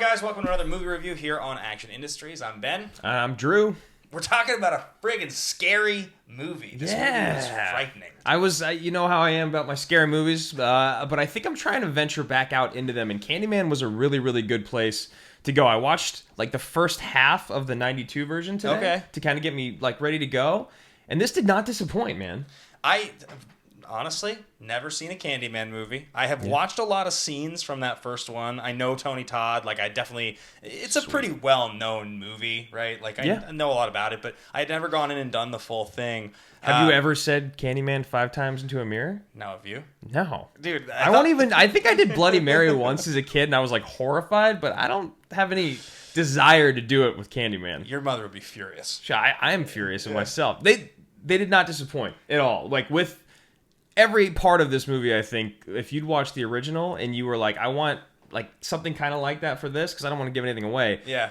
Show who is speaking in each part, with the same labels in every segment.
Speaker 1: guys? Welcome to another movie review here on Action Industries. I'm Ben.
Speaker 2: I'm Drew.
Speaker 1: We're talking about a friggin' scary movie. This movie is frightening.
Speaker 2: You know how I am about my scary movies, but I think I'm trying to venture back out into them, and Candyman was a really, really good place to go. I watched like the first half of the 92 version today to kind of get me like ready to go, and this did not disappoint, man.
Speaker 1: I honestly never seen a Candyman movie. I have watched a lot of scenes from that first one. I know Tony Todd. Like, it's a pretty well-known movie, right? Like, I know a lot about it, but I had never gone in and done the full thing.
Speaker 2: Have you ever said Candyman 5 times into a mirror?
Speaker 1: No, have you?
Speaker 2: No.
Speaker 1: Dude,
Speaker 2: I think I did Bloody Mary once as a kid, and I was like horrified, but I don't have any desire to do it with Candyman.
Speaker 1: Your mother would be furious.
Speaker 2: I am furious with myself. They did not disappoint at all. Like, with every part of this movie, I think, if you'd watched the original and you were like, I want like something kind of like that for this, because I don't want to give anything away.
Speaker 1: Yeah.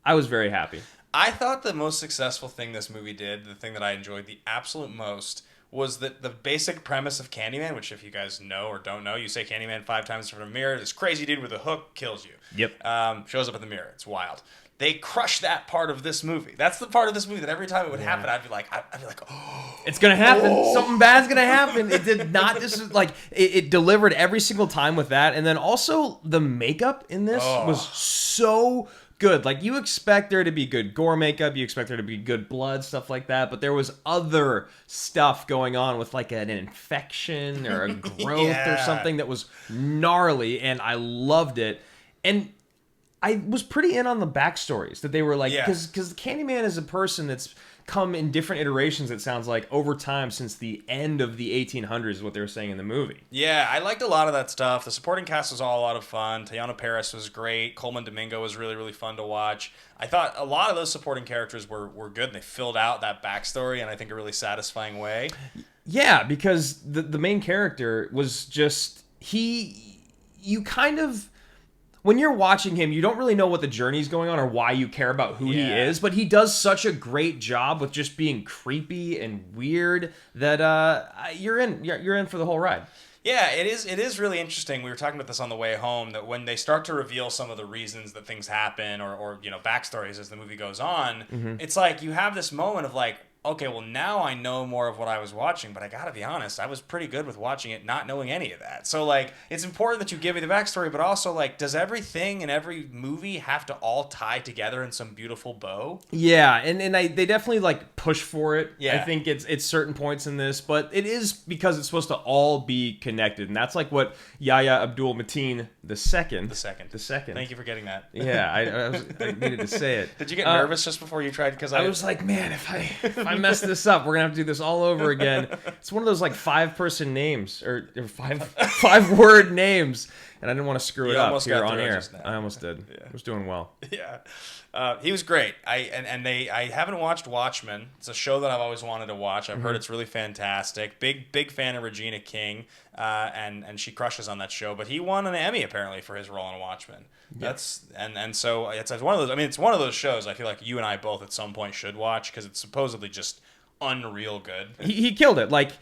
Speaker 2: I was very happy.
Speaker 1: I thought the most successful thing this movie did, the thing that I enjoyed the absolute most, was that the basic premise of Candyman, which if you guys know or don't know, you say Candyman 5 times in front of a mirror, this crazy dude with a hook kills you.
Speaker 2: Yep.
Speaker 1: Shows up in the mirror. It's wild. They crushed that part of this movie. That's the part of this movie that every time it would happen, I'd be like, oh,
Speaker 2: it's gonna happen. Oh. Something bad's gonna happen. It did not. This is like it delivered every single time with that, and then also the makeup in this was so good. Like, you expect there to be good gore makeup, you expect there to be good blood, stuff like that, but there was other stuff going on with like an infection or a growth or something that was gnarly, and I loved it. And I was pretty in on the backstories that they were like, because Candyman is a person that's come in different iterations, it sounds like, over time since the end of the 1800s is what they were saying in the movie.
Speaker 1: Yeah, I liked a lot of that stuff. The supporting cast was all a lot of fun. Teyonah Parris was great. Coleman Domingo was really, really fun to watch. I thought a lot of those supporting characters were good, and they filled out that backstory in, I think, a really satisfying way.
Speaker 2: Yeah, because the main character was just, you kind of, when you're watching him, you don't really know what the journey's going on or why you care about who he is, but he does such a great job with just being creepy and weird that you're in for the whole ride.
Speaker 1: Yeah, it is really interesting. We were talking about this on the way home, that when they start to reveal some of the reasons that things happen or backstories as the movie goes on, it's like you have this moment of like, okay, well, now I know more of what I was watching, but I gotta be honest, I was pretty good with watching it not knowing any of that. So, like, it's important that you give me the backstory, but also, like, does everything in every movie have to all tie together in some beautiful bow?
Speaker 2: Yeah, and they definitely, like, push for it.
Speaker 1: Yeah.
Speaker 2: I think it's certain points in this, but it is because it's supposed to all be connected, and that's, like, what Yahya Abdul Mateen II. The second.
Speaker 1: Thank you for getting that.
Speaker 2: Yeah, I needed to say it.
Speaker 1: Did you get nervous just before you tried? Because
Speaker 2: I was like, man, if I mess this up, we're gonna have to do this all over again. It's one of those like 5-person names or 5-word names, and I didn't want to screw it up here on air. I almost did. Yeah. I was doing well.
Speaker 1: Yeah, he was great. I haven't watched Watchmen. It's a show that I've always wanted to watch. I've heard it's really fantastic. Big fan of Regina King, and she crushes on that show. But he won an Emmy apparently for his role in Watchmen. Yeah. So it's one of those. I mean, it's one of those shows I feel like you and I both at some point should watch because it's supposedly just unreal good.
Speaker 2: He killed it. Like,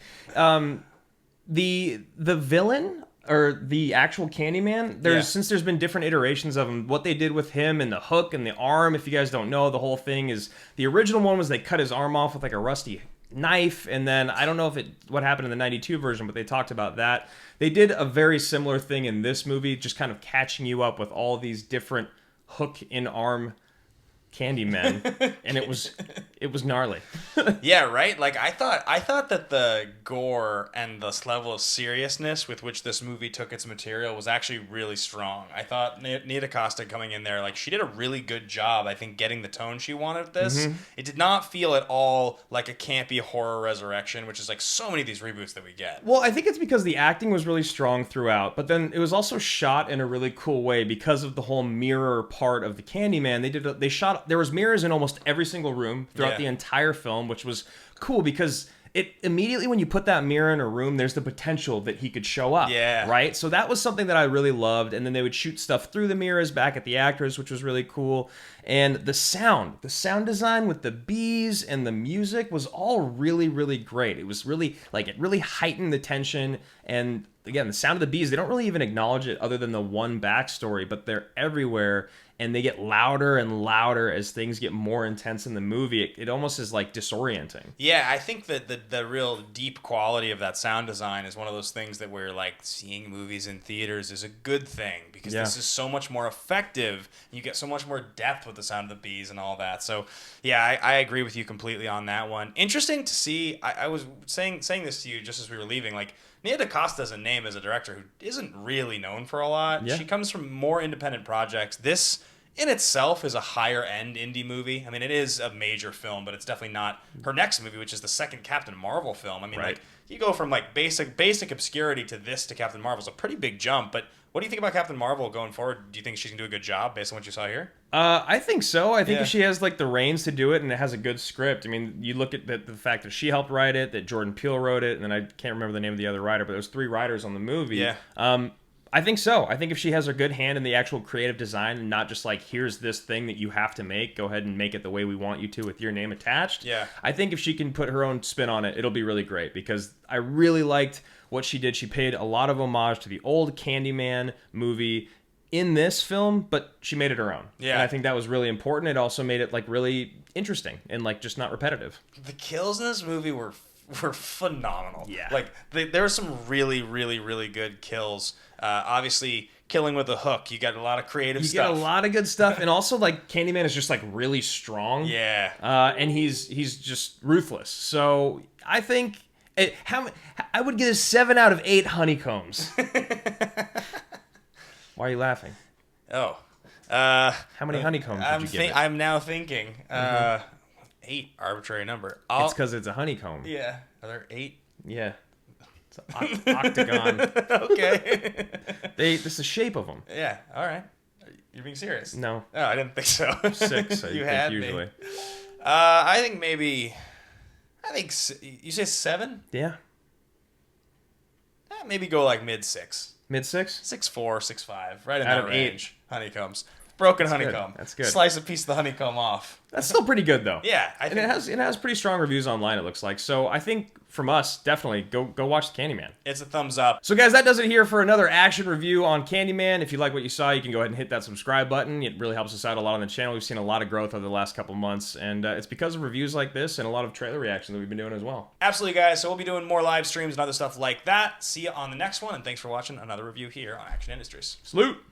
Speaker 2: the villain or the actual Candyman, since there's been different iterations of him, what they did with him and the hook and the arm, if you guys don't know, the whole thing is, the original one was they cut his arm off with like a rusty knife, and then I don't know what happened in the 92 version, but they talked about that. They did a very similar thing in this movie, just kind of catching you up with all these different hook in arm Candyman, and it was gnarly.
Speaker 1: Yeah, right? Like, I thought that the gore and this level of seriousness with which this movie took its material was actually really strong. I thought Nia DaCosta coming in there, like, she did a really good job, I think, getting the tone she wanted with this. It did not feel at all like a campy horror resurrection, which is like so many of these reboots that we get.
Speaker 2: Well, I think it's because the acting was really strong throughout, but then it was also shot in a really cool way because of the whole mirror part of the Candyman. There was mirrors in almost every single room throughout the entire film, which was cool because it immediately, when you put that mirror in a room, there's the potential that he could show up.
Speaker 1: Yeah.
Speaker 2: Right? So that was something that I really loved. And then they would shoot stuff through the mirrors back at the actors, which was really cool. And the sound design with the bees and the music was all really, really great. It was really, like, it really heightened the tension. And again, the sound of the bees, they don't really even acknowledge it other than the one backstory, but they're everywhere. And they get louder and louder as things get more intense in the movie. It almost is like disorienting.
Speaker 1: Yeah, I think that the real deep quality of that sound design is one of those things that we're like, seeing movies in theaters is a good thing, because this is so much more effective. You get so much more depth with the sound of the bees and all that. So yeah, I agree with you completely on that one. Interesting to see. I was saying this to you just as we were leaving, like, Nia DaCosta is a name as a director who isn't really known for a lot. Yeah. She comes from more independent projects. This in itself is a higher end indie movie. I mean, it is a major film, but it's definitely not her next movie, which is the second Captain Marvel film. I mean, like, you go from like basic obscurity to this to Captain Marvel is a pretty big jump. But what do you think about Captain Marvel going forward? Do you think she's gonna do a good job based on what you saw here?
Speaker 2: I think so. I think if she has like the reins to do it and it has a good script. I mean, you look at the fact that she helped write it, that Jordan Peele wrote it, and then I can't remember the name of the other writer, but there's 3 writers on the movie.
Speaker 1: Yeah.
Speaker 2: I think so. I think if she has a good hand in the actual creative design and not just like, here's this thing that you have to make, go ahead and make it the way we want you to with your name attached.
Speaker 1: Yeah.
Speaker 2: I think if she can put her own spin on it, it'll be really great, because I really liked what she did. She paid a lot of homage to the old Candyman movie in this film, but she made it her own.
Speaker 1: Yeah.
Speaker 2: And I think that was really important. It also made it like really interesting and like just not repetitive.
Speaker 1: The kills in this movie were phenomenal.
Speaker 2: Yeah.
Speaker 1: Like, there were some really, really, really good kills. Obviously, killing with a hook, you got a lot of creative stuff.
Speaker 2: You get a lot of good stuff. And also, like, Candyman is just like really strong.
Speaker 1: Yeah.
Speaker 2: And he's just ruthless. So I think I would give it 7 out of 8 honeycombs. Why are you laughing?
Speaker 1: Oh.
Speaker 2: How many honeycombs did you give it?
Speaker 1: I'm now thinking 8, arbitrary number.
Speaker 2: It's because it's a honeycomb.
Speaker 1: Yeah. Are there 8?
Speaker 2: Yeah. It's an octagon.
Speaker 1: Okay.
Speaker 2: It's the shape of them.
Speaker 1: Yeah. All right. You're being serious?
Speaker 2: No.
Speaker 1: Oh, I didn't think so.
Speaker 2: 6.
Speaker 1: You had
Speaker 2: usually.
Speaker 1: Me. I think you say 7?
Speaker 2: Yeah.
Speaker 1: Maybe go like mid 6.
Speaker 2: Mid 6?
Speaker 1: 6.4, 6.5, right in
Speaker 2: out
Speaker 1: that
Speaker 2: of
Speaker 1: range. 8 honeycombs. Broken honeycomb.
Speaker 2: That's good.
Speaker 1: Slice a piece of the honeycomb off.
Speaker 2: That's still pretty good though.
Speaker 1: Yeah,
Speaker 2: and it has pretty strong reviews online, it looks like. So I think from us, definitely go watch Candyman.
Speaker 1: It's a thumbs up.
Speaker 2: So guys, that does it here for another action review on Candyman. If you like what you saw, you can go ahead and hit that subscribe button. It really helps us out a lot on the channel. We've seen a lot of growth over the last couple months, and it's because of reviews like this and a lot of trailer reaction that we've been doing as well.
Speaker 1: Absolutely, guys. So we'll be doing more live streams and other stuff like that. See you on the next one, and thanks for watching another review here on Action Industries.
Speaker 2: Salute!